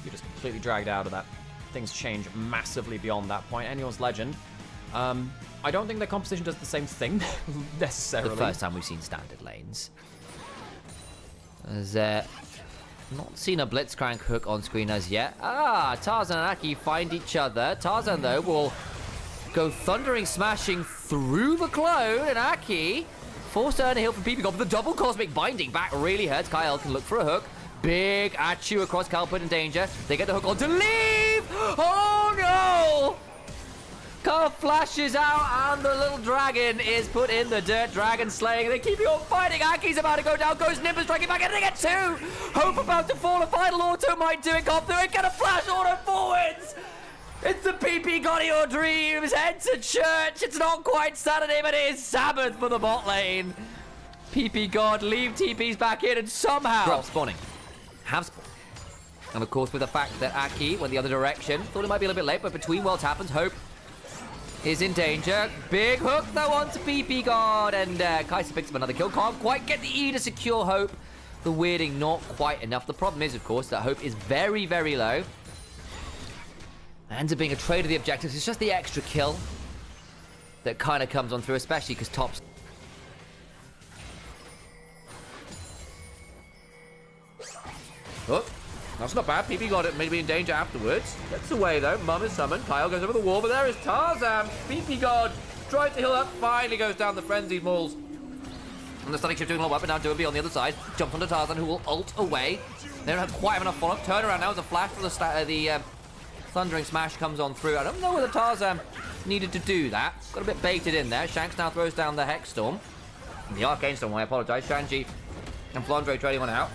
You're just completely dragged out of that. Things change massively beyond that point. Anyone's Legend. I don't think their composition does the same thing, necessarily. The first time we've seen standard lanes. There's not seen a Blitzcrank hook on screen as yet. Tarzan and Aki find each other. Tarzan, though, will go thundering, smashing through the clone, and Aki forced to earn a heal from PP God, but the double cosmic binding back really hurts. Kyle can look for a hook. Big Achu across Kyle put in danger. They get the hook on to leave! Oh no! Kyle flashes out and the little dragon is put in the dirt. Dragon slaying. They keep on fighting. Aki's about to go down. Goes Nimbus striking back in. They get two. Hope about to fall. A final auto might do it. Come through and get a flash auto forwards. It's the PP God of your dreams. Head to church. It's not quite Saturday, but it is Sabbath for the bot lane. PP God leave TPs back in and somehow drop spawning. Have spawn. And of course, with the fact that Aki went the other direction, thought it might be a little bit late, but between worlds happens. Hope is in danger. Big hook though onto PP God, and Kai'Sa picks up another kill. Can't quite get the E to secure Hope. The weirding not quite enough. The problem is, of course, that Hope is very, very low. Ends up being a trade of the objectives. It's just the extra kill that kind of comes on through, especially because Top's... Oh, that's not bad. PP got it, maybe in danger afterwards. Gets away though. Mum is summoned. Kyle goes over the wall, but there is Tarzan. PP God tries to heal up. Finally goes down the frenzied walls. And the stunning shift doing a lot up and down. Doinby on the other side. Jumps onto Tarzan, who will ult away. They don't have quite enough follow-up. Turn around now as a flash for the thundering smash comes on through. I don't know whether Tarzan needed to do that. Got a bit baited in there. Shanks now throws down the Hex Storm. The Arcane Storm, I apologize. Shanji and Flandre trading one out.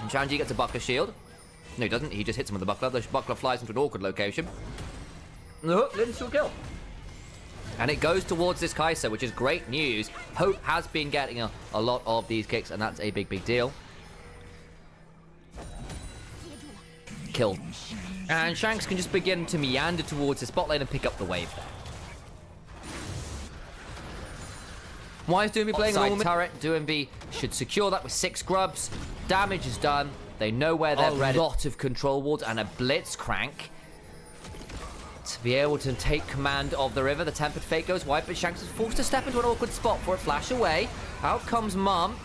And Shanji gets a buckler shield. No, he doesn't. He just hits him with the buckler. The buckler flies into an awkward location. And the hook leads to a kill. And it goes towards this Kai'Sa, which is great news. Hope has been getting a lot of these kicks, and that's a big, big deal. Kill. And Shanks can just begin to meander towards the spot lane and pick up the wave there. Why is Doinby playing a turret? Doinby should secure that with 6 grubs. Damage is done. They know where they're bred. A lot of control wards and a Blitzcrank to be able to take command of the river. The Tempered Fate goes wide, but Shanks is forced to step into an awkward spot for it. Flash away. Out comes Mum,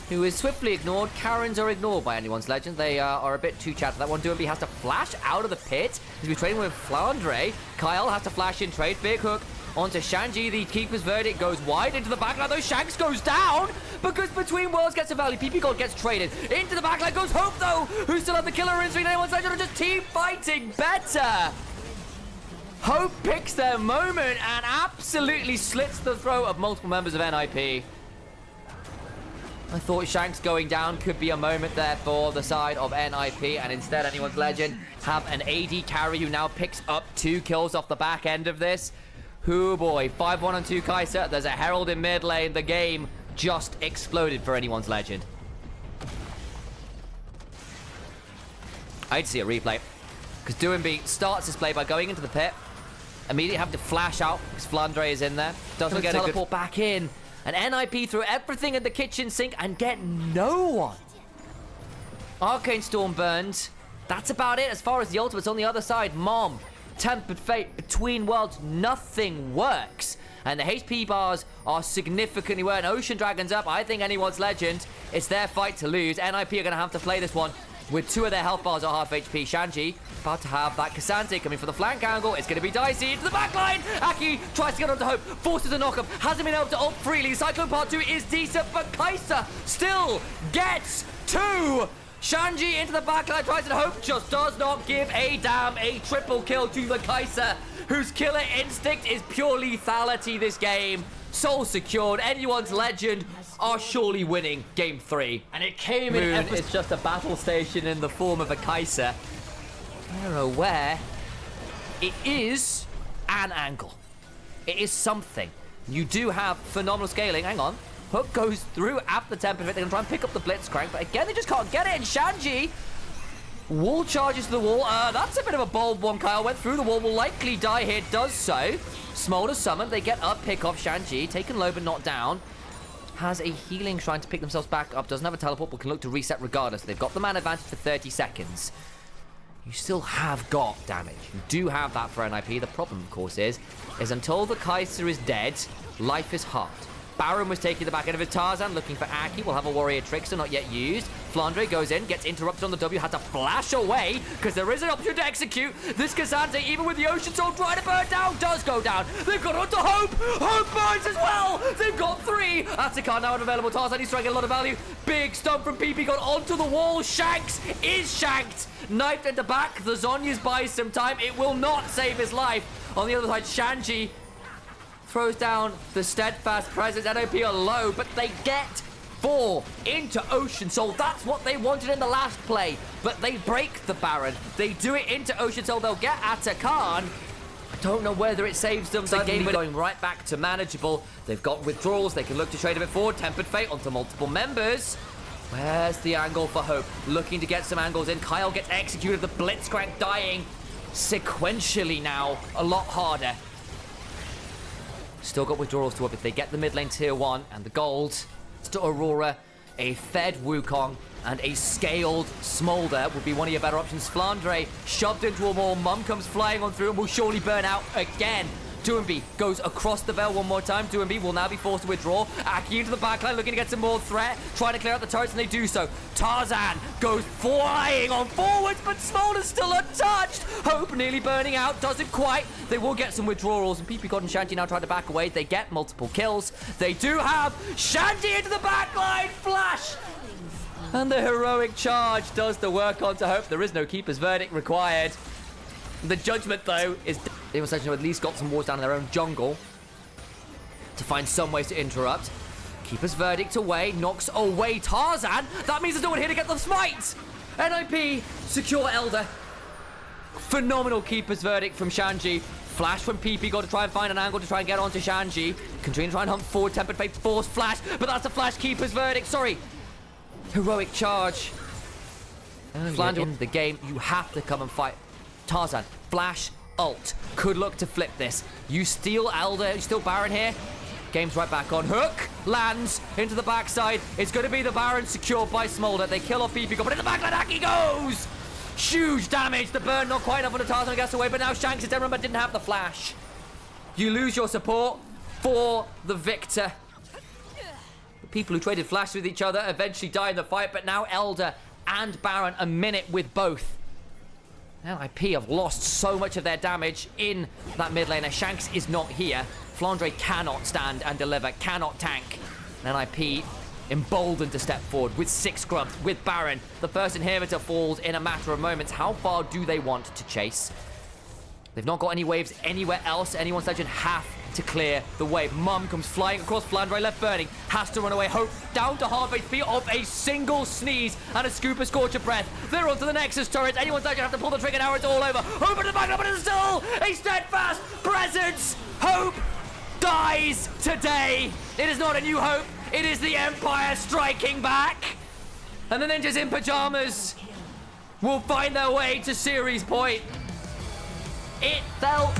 who is swiftly ignored. Karens are ignored by anyone's Legend. They are a bit too chatty. That one, Doinby has to flash out of the pit. He's been trading with Flandre. Kyle has to flash in trade. Big hook onto Shanji. The Keeper's Verdict goes wide into the backline, though. Shanks goes down because Between Worlds gets a value. PP God gets traded. Into the backline goes Hope, though, who still have the killer instinct. Anyone's Legend are just team fighting better. Hope picks their moment and absolutely slits the throat of multiple members of NIP. I thought Shanks going down could be a moment there for the side of NIP, and instead Anyone's Legend have an AD carry who now picks up 2 kills off the back end of this. Hoo boy, 5-1 on 2 Kai'Sa. There's a Herald in mid lane. The game just exploded for Anyone's Legend. I'd see a replay, because Doinby starts this play by going into the pit. Immediately have to flash out because Flandre is in there. Doesn't get a teleport back in. And NIP threw everything in the kitchen sink and get no one. Arcane Storm burned. That's about it as far as the ultimates on the other side. Mom, Tempered Fate, Between Worlds, nothing works. And the HP bars are significantly worse. Ocean Dragon's up. I think Anyone's Legend, it's their fight to lose. NIP are going to have to play this one with 2 of their health bars at half HP. Shanji about to have that Cassante coming for the flank angle. It's going to be dicey into the back line. Aki tries to get onto Hope, forces a knock-up, hasn't been able to ult freely. Cyclone Part 2 is decent, but Kai'Sa still gets 2. Shanji into the back line, tries to Hope, just does not give a damn. A triple kill to the Kai'Sa, whose killer instinct is pure lethality this game. Soul secured. Anyone's Legend are surely winning game 3. And it came in. It's just a battle station in the form of a Kai'Sa. They're aware it is an angle. It is something. You do have phenomenal scaling. Hang on. Hook goes through after the Tempered Fate. They're going to try and pick up the Blitzcrank, but again, they just can't get it. And Shanji wall charges to the wall. That's a bit of a bold one. Kyle went through the wall, will likely die here, does so. Smolder summoned. They get up, pick off Shanji. Taken low, but not down. has a healing shrine to pick themselves back up. Doesn't have a teleport, but can look to reset regardless. They've got the mana advantage for 30 seconds. You still have got damage. You do have that for NIP. The problem, of course, is until the Kai'Sa is dead, life is hard. Baron was taking the back end of his Tarzan, looking for Aki. We'll have a Warrior Trickster, not yet used. Flandre goes in, gets interrupted on the W, had to flash away, because there is an option to execute. This Cassandra, even with the Ocean Soul trying to burn down, does go down. They've got onto Hope. Hope burns as well. They've got 3. Atakan now unavailable. Tarzan, he's trying to get a lot of value. Big stun from PP, got onto the wall. Shanks is shanked. Knifed at the back. The Zhonya's buys some time. It will not save his life. On the other side, Shanji throws down the steadfast presence. NOP are low, but they get 4 into Ocean Soul. That's what they wanted in the last play, but they break the Baron. They do it into Ocean Soul. They'll get Atakan. I don't know whether it saves them. The game going right back to manageable. They've got withdrawals. They can look to trade a bit forward. Tempered Fate onto multiple members. Where's the angle for Hope? Looking to get some angles in. Kyle gets executed. The Blitzcrank dying sequentially now. A lot harder. Still got withdrawals to up if they get the mid lane tier 1 and the gold. To Aurora, a fed Wukong, and a scaled Smolder would be one of your better options. Flandre shoved into a wall. Mum comes flying on through and will surely burn out again. Doumbé goes across the Veil one more time. Doumbé will now be forced to withdraw. Aki into the backline, looking to get some more threat. Trying to clear out the turrets, and they do so. Tarzan goes flying on forwards, but Smolder's still untouched. Hope nearly burning out. Doesn't quite. They will get some withdrawals, and PP God and Shanti now try to back away. They get multiple kills. They do have Shanti into the backline. Flash! And the heroic charge does the work onto Hope. There is no Keeper's Verdict required. The judgment, though, is Demon Legend have at least got some wards down in their own jungle to find some ways to interrupt. Keeper's Verdict away, knocks away Tarzan. That means there's no one here to get the smite. NIP secure Elder. Phenomenal Keeper's Verdict from Shanji. Flash from PP, got to try and find an angle to try and get onto Shanji. Katrina try and hunt forward, Tempered Fate, force flash, but that's a flash Keeper's Verdict, sorry. Heroic charge. Flandre in the game, you have to come and fight. Tarzan, flash, ult. Could look to flip this. You steal Elder, you steal Baron here. Game's right back on. Hook lands into the backside. It's going to be the Baron secured by Smolder. They kill off PP, but in the backline, Aki goes! Huge damage. The burn not quite enough on the Tarzan gets away, but now Shanks is down, but didn't have the flash. You lose your support for the victor. The people who traded flash with each other eventually die in the fight, but now Elder and Baron a minute with both. NIP have lost so much of their damage in that mid lane. Shanks is not here. Flandre cannot stand and deliver, cannot tank. NIP emboldened to step forward with 6 scrubs, with Baron. The first inhibitor falls in a matter of moments. How far do they want to chase? They've not got any waves anywhere else. Anyone's legend have to clear the wave. Mum comes flying across Flandre, left burning, has to run away. Hope down to half HP of a single sneeze and a scoop of Scorcher Breath. They're onto the Nexus turret. Anyone's legend have to pull the trigger now. It's all over. Hope in the back, but it's still a steadfast presence. Hope dies today. It is not a new Hope. It is the Empire striking back. And the ninjas in pajamas will find their way to series point. It felt